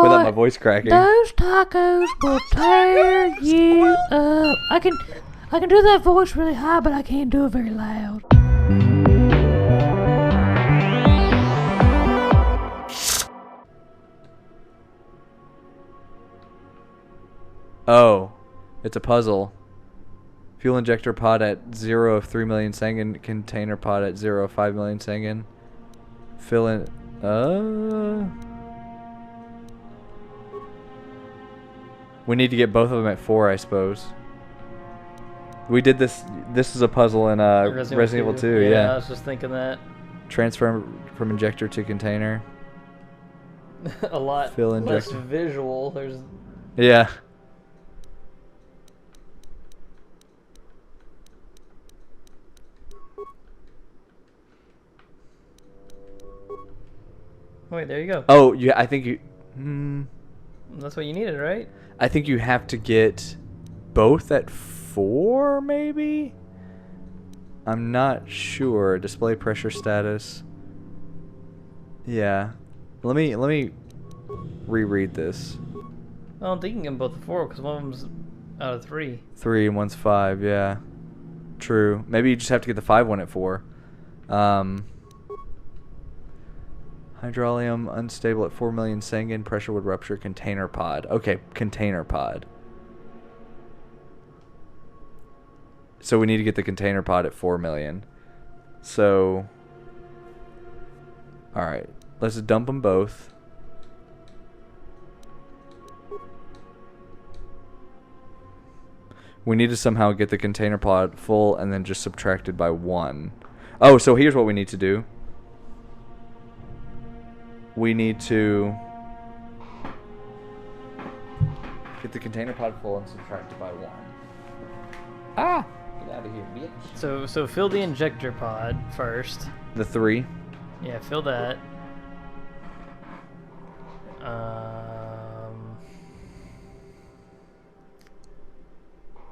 without my voice cracking. Those tacos will tear you up. I can do that voice really high, but I can't do it very loud. Oh, it's a puzzle. Fuel injector pod at 0 of 3 million Sengen. Container pod at 0 of 5 million Sengen. Fill in... We need to get both of them at 4, I suppose. We did this... This is a puzzle in Resident Evil 2, yeah. I was just thinking that. Transfer from injector to container. A lot Fill less injector. visual. There's... Yeah. Wait, there you go. Oh, yeah, I think you... That's what you needed, right? I think you have to get both at 4, maybe? I'm not sure. Display pressure status. Yeah. Let me reread this. I don't think you can get them both at 4 because one of them's out of 3. 3 and one's 5, yeah. True. Maybe you just have to get the 5 one at 4. Hydraulium unstable at 4 million Sengen. Pressure would rupture container pod. Okay, container pod. So we need to get the container pod at 4 million. So, alright. Let's dump them both. We need to somehow get the container pod full and then just subtracted by 1. Oh, so here's what we need to do. We need to get the container pod full and subtract it by 1. Ah! Get out of here, bitch. So fill the injector pod first. The 3. Yeah, fill that.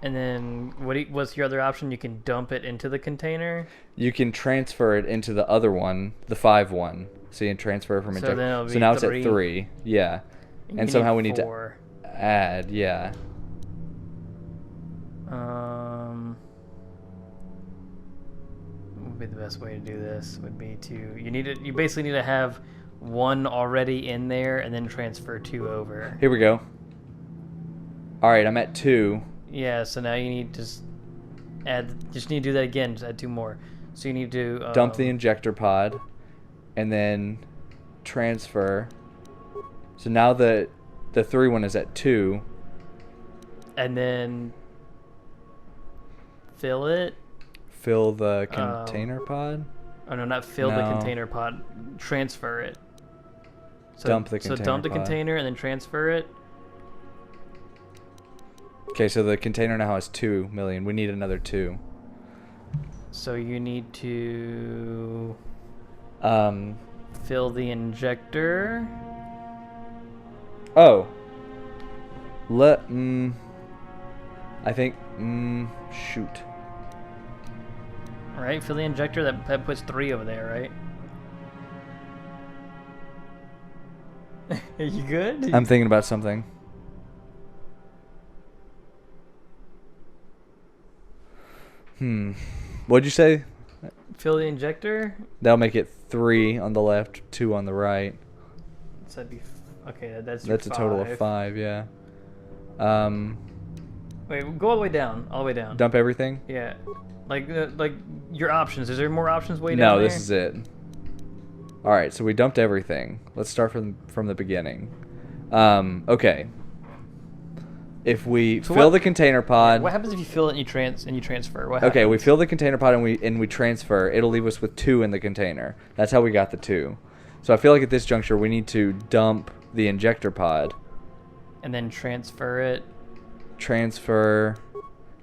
And then what's your other option? You can dump it into the container. You can transfer it into the other one, the 5 one. So you can transfer from injector. Then it'll be so now 3. it's at 3. Yeah. And somehow we need to 4. add, yeah. What would be the best way to do this? Would be to you basically need to have 1 already in there and then transfer 2 over. Here we go. All right, I'm at 2. Yeah, so now you need to just need to do that again. Just add 2 more. So you need to Dump the injector pod, and then transfer. So now the 3 one is at 2. And then fill it. Fill the container pod. Oh no, not fill the container pod. Transfer it. So, Dump the container So dump the pod. container and then transfer it. Okay, so the container now has 2 million. We need another 2. So you need to Um. fill the injector. Oh. I think. Shoot. All right, fill the injector. That puts 3 over there, right? Are you good? I'm thinking about something. What'd you say? Fill the injector. That'll make it 3 on the left, 2 on the right. So that'd be okay. That's a total of 5. Yeah. Wait, go all the way down. All the way down. Dump everything. Yeah. Like your options. Is there more options way down No, there? this is it. All right, so we dumped everything. Let's start from the beginning. Okay. If we fill the container pod. What happens if you fill it and you transfer? What Okay, we happens? fill the container pod and we transfer. It'll leave us with 2 in the container. That's how we got the 2. So I feel like at this juncture we need to dump the injector pod. And then transfer it. Transfer.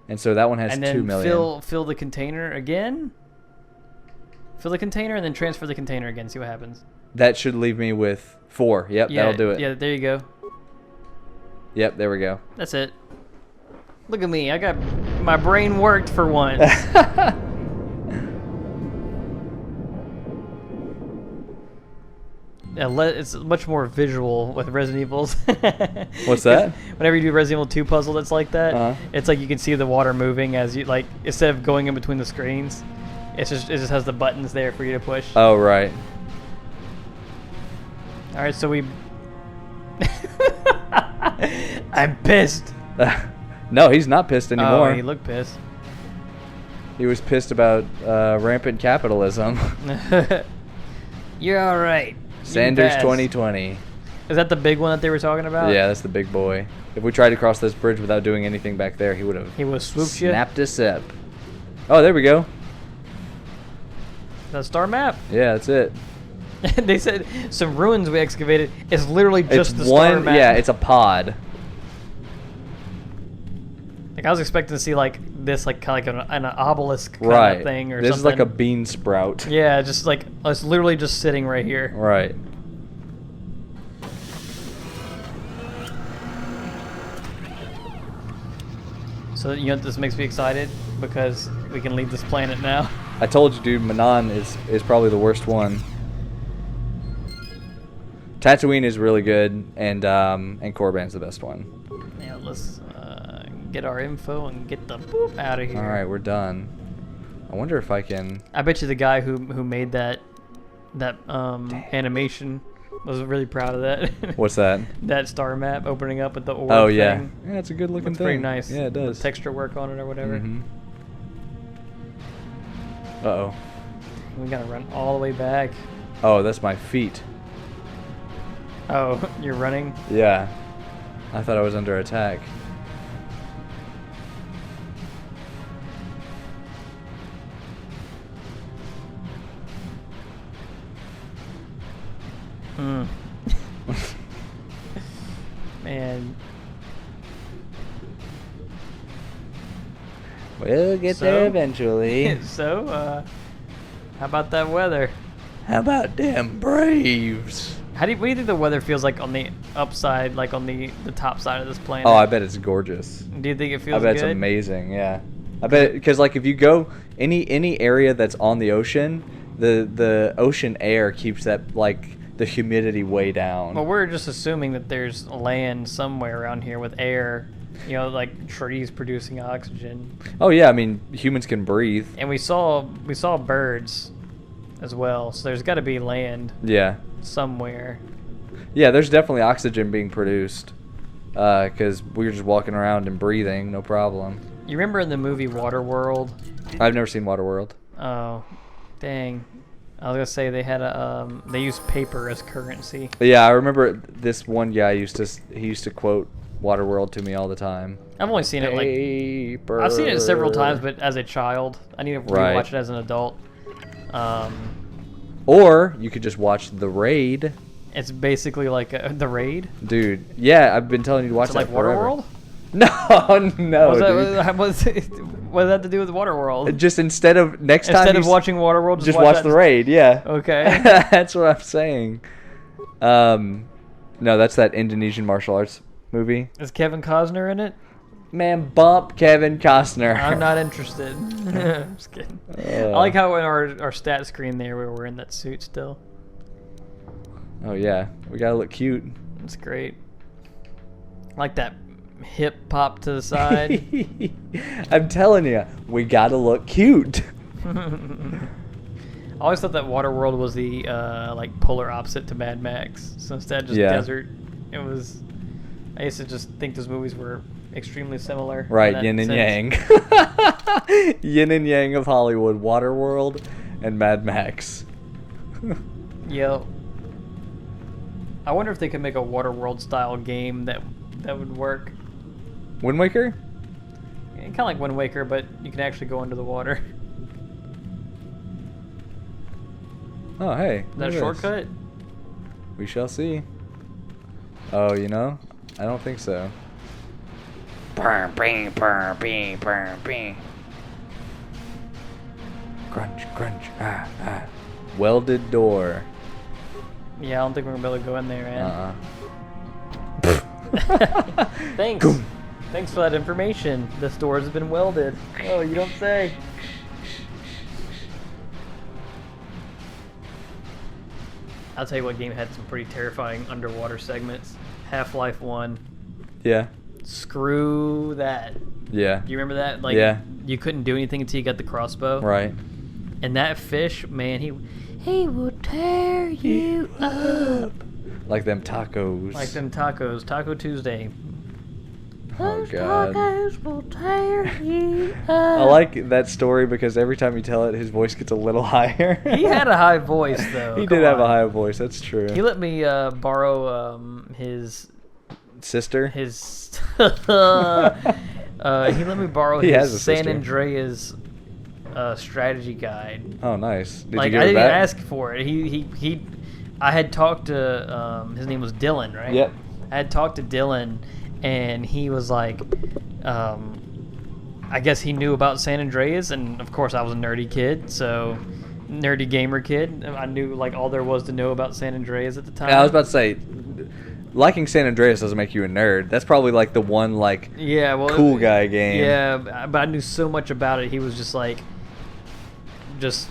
And so that one has And 2 then million. fill the container again. Fill the container and then transfer the container again. See what happens. That should leave me with 4. Yep, Yeah, that'll do it. Yeah, there you go. Yep, there we go. That's it. Look at me. I got my brain worked for once. it's much more visual with Resident Evils. What's that? Whenever you do Resident Evil 2 puzzle that's like that, Uh-huh. it's like you can see the water moving as you like instead of going in between the screens. It just has the buttons there for you to push. Oh, right. All right, so we. I'm pissed. No, he's not pissed anymore. Oh, he looked pissed. He was pissed about rampant capitalism. You're all right. Sanders 2020. Is that the big one that they were talking about? Yeah, that's the big boy. If we tried to cross this bridge without doing anything back there, he would have swooped you. snapped us up. Oh, there we go. The star map. Yeah, that's it. They said some ruins we excavated is literally just It's the star map. Yeah, it's a pod. Like I was expecting to see like this, like kind of like an obelisk kind Right. of thing or this something. is like a bean sprout. Yeah, just like it's literally just sitting right here. Right. So you know this makes me excited because we can leave this planet now. I told you, dude, Manon is probably the worst one. Tatooine is really good, and Korriban's the best one. Yeah, let's get our info and get the boop out of here. All right, we're done. I wonder if I can. I bet you the guy who made that animation was really proud of that. What's that? That star map opening up with the orb Oh yeah, thing. yeah, it's a good looking Looks thing. pretty nice. Yeah, it does. The texture work on it or whatever. Mm-hmm. Uh-oh. We gotta run all the way back. Oh, that's my feet. Oh, you're running? Yeah. I thought I was under attack. Hmm. Man. We'll get there eventually. So, how about that weather? How about them Braves? What do you think the weather feels like on the upside, like on the top side of this planet? Oh, I bet it's gorgeous. Do you think it feels I bet good? it's amazing. Yeah, I bet because like if you go any area that's on the ocean, the ocean air keeps that like the humidity way down. Well, we're just assuming that there's land somewhere around here with air, you know, like trees producing oxygen. Oh yeah, I mean humans can breathe. And we saw birds as well, so there's got to be land Yeah. somewhere. Yeah, there's definitely oxygen being produced because we're just walking around and breathing, no problem. You remember in the movie Waterworld? I've never seen Waterworld. Oh, dang. I was gonna say they had they used paper as currency. Yeah, I remember this one guy used to quote Waterworld to me all the time. I've only seen it like Paper. I've seen it several times, but as a child, I need to Right. rewatch it as an adult. Or you could just watch The Raid. It's basically like the Raid. Dude, yeah, I've been telling you to watch Is it that like forever. Waterworld? No, no, What does that have to do with Waterworld? Just instead of Instead of watching Waterworld, just watch The Raid. Yeah. Okay. That's what I'm saying. No, that's that Indonesian martial arts movie. Is Kevin Costner in it? Man, bump Kevin Costner. I'm not interested. I'm just kidding. I like how in our stat screen there we were wearing that suit still. Oh yeah, we gotta look cute. It's great. I like that hip pop to the side. I'm telling you, we gotta look cute. I always thought that Waterworld was the like polar opposite to Mad Max. So instead of just Yeah. desert, it was. I used to just think those movies were extremely similar. in Right, that yin and sense. yang. Yin and yang of Hollywood, Waterworld and Mad Max. Yo. I wonder if they could make a Waterworld style game that would work. Wind Waker? Kind of like Wind Waker, but you can actually go under the water. Oh, hey. Is that look a at this. shortcut? We shall see. Oh, you know? I don't think so. Crunch, crunch, welded door. Yeah, I don't think we're gonna be able to go in there, man. Thanks. Goom. Thanks for that information. This door has been welded. Oh, you don't say. I'll tell you what game had some pretty terrifying underwater segments. Half-Life 1. Yeah. Screw that. Yeah. You remember that? Like, Yeah. you couldn't do anything until you got the crossbow. Right. And that fish, man, He will tear you up. Like them tacos. like them tacos. Taco Tuesday. Oh, Those God. tacos will tear you up. I like that story because every time you tell it, his voice gets a little higher. He had a high voice, though. He Come did have a on. high voice. That's true. He let me borrow his Sister. he let me borrow He has a his San sister. Andreas strategy guide. Oh, nice. Did Like, you give I it didn't back? ask for it. He I had talked to his name was Dylan, right? Yep. I had talked to Dylan, and he was like, I guess he knew about San Andreas, and of course I was a nerdy kid, so nerdy gamer kid. I knew like all there was to know about San Andreas at the time. Yeah, I was about to say, liking San Andreas doesn't make you a nerd. That's probably like the one like yeah, well, cool guy game. Yeah, but I knew so much about it. He was just like, just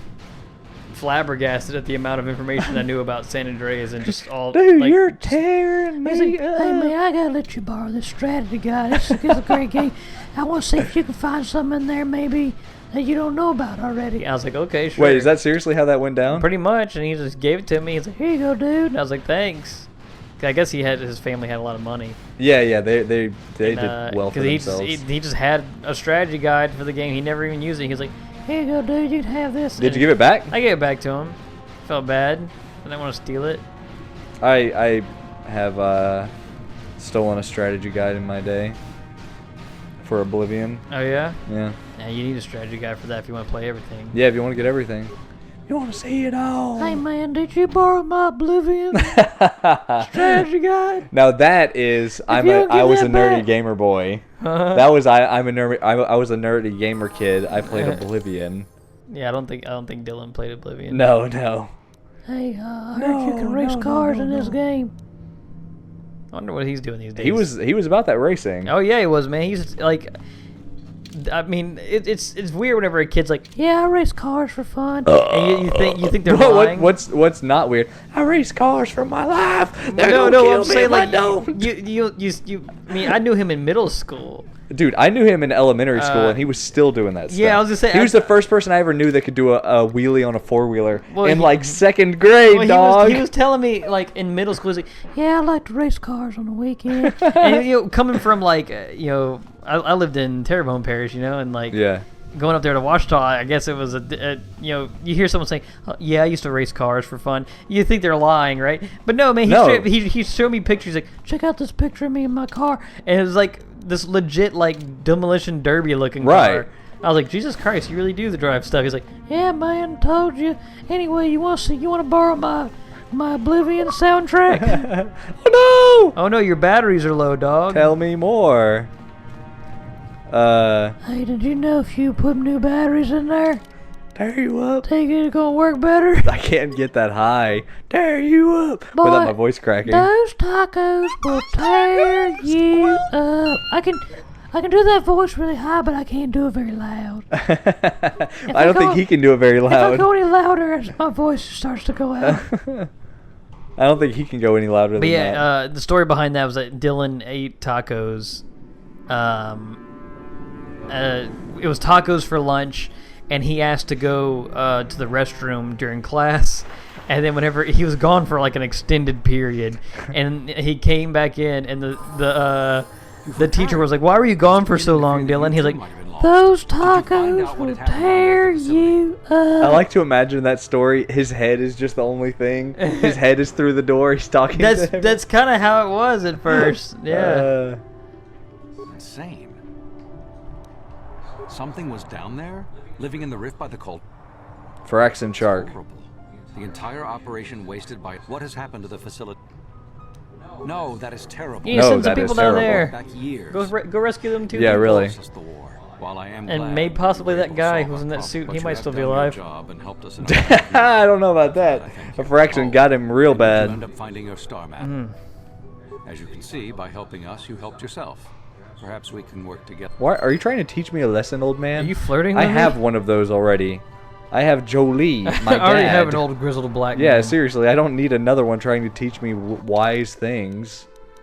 flabbergasted at the amount of information I knew about San Andreas and just all. Dude, like, you're tearing He's me like, hey up. man, I gotta let you borrow this strategy guide. This is a great game. I want to see if you can find something in there maybe that you don't know about already. I was like, okay, sure. Wait, is that seriously how that went down? pretty much? And he just gave it to me. He's like, Here you go, dude. and I was like, thanks. I guess his family had a lot of money. Yeah, they did And, well for he themselves. he just had a strategy guide for the game. He never even used it. He was like, Here you go, dude. You can have this. Did you give it back? I gave it back to him. Felt bad. I didn't want to steal it. I have stolen a strategy guide in my day for Oblivion. Oh yeah. Yeah. Yeah, you need a strategy guide for that if you want to play everything. Yeah, if you want to get everything. You want to see it all. Hey man, did you borrow my Oblivion strategy guide? Now that is you don't I give was a that nerdy back- gamer boy. That was I'm a nerd. I was a nerdy gamer kid. I played Oblivion. Yeah, I don't think Dylan played Oblivion. No. Hey, I heard you can race cars in this game. I wonder what he's doing these days. He was about that racing. Oh yeah, he was, man. He's like, I mean, it's weird whenever a kid's like, Yeah, I race cars for fun. and you think they're lying. What's not weird? I race cars for my life. They're No, gonna no, kill I'm me saying if I like don't. you. I mean, I knew him in middle school. Dude, I knew him in elementary school, and he was still doing that stuff. yeah, I was gonna say, he was the first person I ever knew that could do a wheelie on a four-wheeler Well, in he- like second grade, Well, dog. he was telling me like in middle school, he's like, Yeah, I like to race cars on the weekend. and coming from like I lived in Terrebonne Parish, and like Yeah. going up there to Washita, I guess it was you hear someone saying, oh, yeah, I used to race cars for fun. You think they're lying, right? But no, man, No. he showed me pictures like, Check out this picture of me in my car. and it was like this legit like demolition derby looking Right. car. I was like, Jesus Christ, you really do the drive stuff. He's like, Yeah, man, told you. Anyway, you want to borrow my Oblivion soundtrack? Oh oh no, your batteries are low, dog. no! Tell me more. Hey, did you know if you put new batteries in there, Tear you up. think it's gonna work better? I can't get that high. Tear you up Boy, without my voice cracking. Those tacos will tear you up. I can do that voice really high, but I can't do it very loud. I don't think go- he can do it very If I loud. go any louder, my voice starts to go out. I don't think he can go any louder But than yeah, that. the story behind that was that Dylan ate tacos. It was tacos for lunch, and he asked to go to the restroom during class. And then whenever he was gone for like an extended period, and he came back in, and the teacher was like, "Why were you gone for so long, Dylan?" He's like, Those tacos will tear you I up. like to imagine that story. His head is just the only thing. His head is through the door. He's talking to him. That's kind of how it was at first. Yeah. Insane. Something was down there, living in the rift by the cult. Firax and Shark. Horrible. The entire operation wasted by what has happened to the facility. No, that is terrible. You No, send some that is people down terrible. there. Back years. Go rescue them too. Yeah, people. really. Since the war. While I am And glad maybe possibly you were that able to guy solve who was our in that problem, suit, but he you might have still be done your alive. job and helped us in I don't know about that. I thank you. Firaxon got him real And you end bad. up finding your star map. As you can see, by helping us, you helped yourself. Perhaps we can work together. What? Are you trying to teach me a lesson, old man? Are you flirting I with me? have one of those already. I have Jolie, my dad. I already have an old grizzled black Yeah, man. seriously, I don't need another one trying to teach me wise things.